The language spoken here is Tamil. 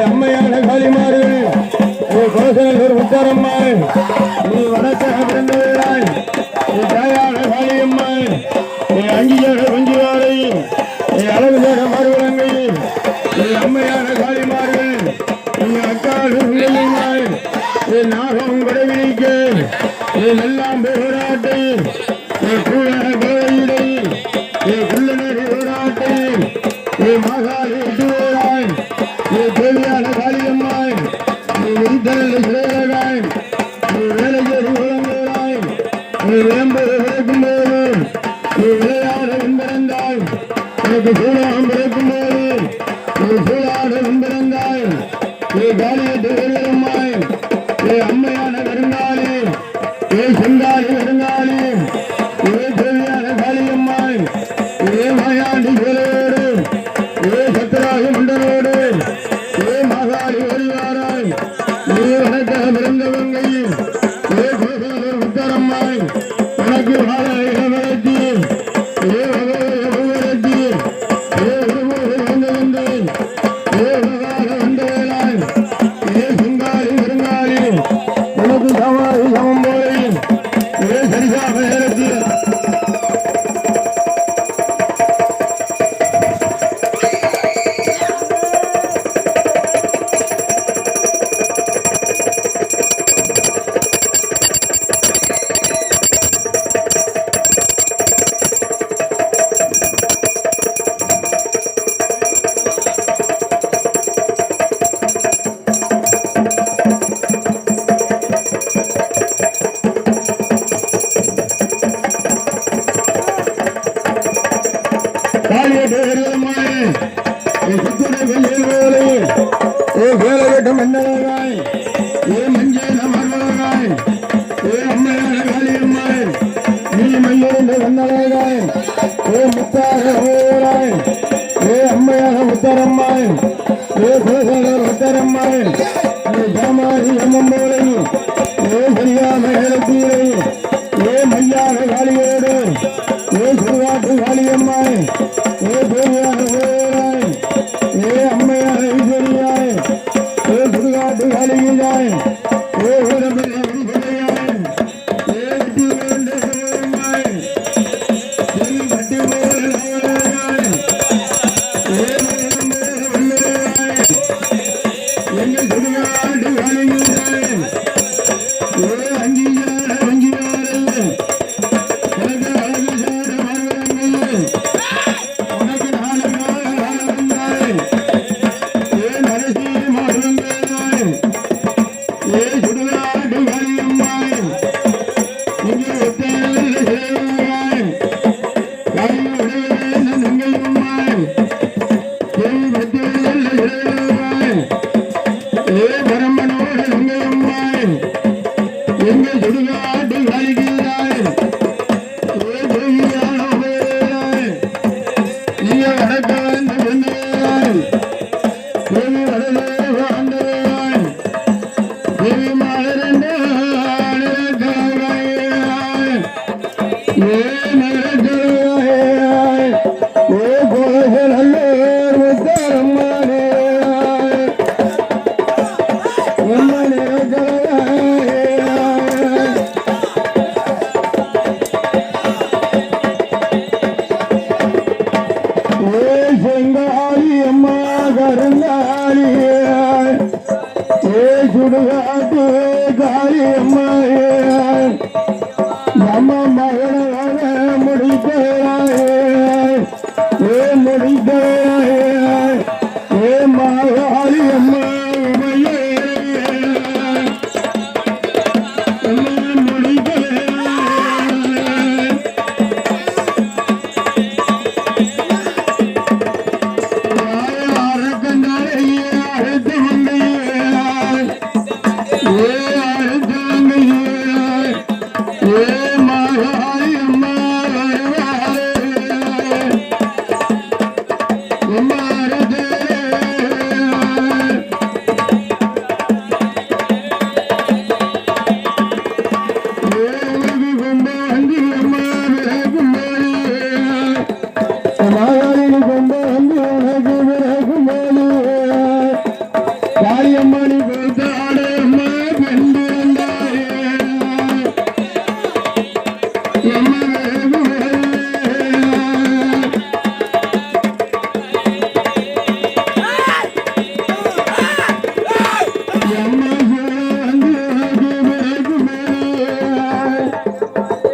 அம்மையான காளிமார்கள் கோசனூர் முத்தாரம்மாள் நீ வடக்காக பிறந்தவர்களாய் தாயான காளியம்மாள் அங்கியாக குஞ்சுவாரை அழகுதாக மாறுவலங்கை அம்மையான காளிமார்கள் அக்கால் பிள்ளைமாள் நாகம் கடைவிழிக்க எல்லாம் போராட்டை கோயிலை குள்ளநரி போராட்டை மாகாளி விட்டுவாய் தேவியான காளியம்மாள் விரித்தலை சிலையாய் வேலையேறி உலங்காய் வேம்பது பிறக்கும் போது விளையாட பிறந்தாய் எனக்கு சூழாம் பிறக்கும் போது சூழாட பிறந்தாய் காளியத்து வேலையம்மாய் அம்மையான கருங்காளி செங்காளி கருங்காளி தேவியான காளியம்மாள் மாயாண்டி வேலையோடு சத்ராகி மண்டலோடு மாகாளி வருவாராய் வணக்க பிறந்தவங்கை உத்தரம்மாய் உனக்கு வாழ இளவரசி வந்தவந்தேன் வந்தவராய் செங்காளி கருங்காளி உனக்கு சமாதி சமம் போலே சரிசாக நேரத்தில் மன்னராய் மஞ்சள் மன்னராய் அம்மையான காளியம்மாள் நீ மையிருந்த வந்தராய் முத்தாக ஓராய் அம்மையான முத்தரம்மாள் கோசலர் முத்தரம்மாள் சாமாதி அம்மம்போலை சரியாம ஏலத்தீரை மையான காளியோடு சுடுகாட்டு காளியம்மாள் தேவியான ஓராய் அம்மையான ஈஸ்வரியாய் சுடுகாட்டு காளியாய் சுடுகாட்டு காளியம்மாள் நம்ம மகன முடிக்கிறாய் முடிக்கிறாய்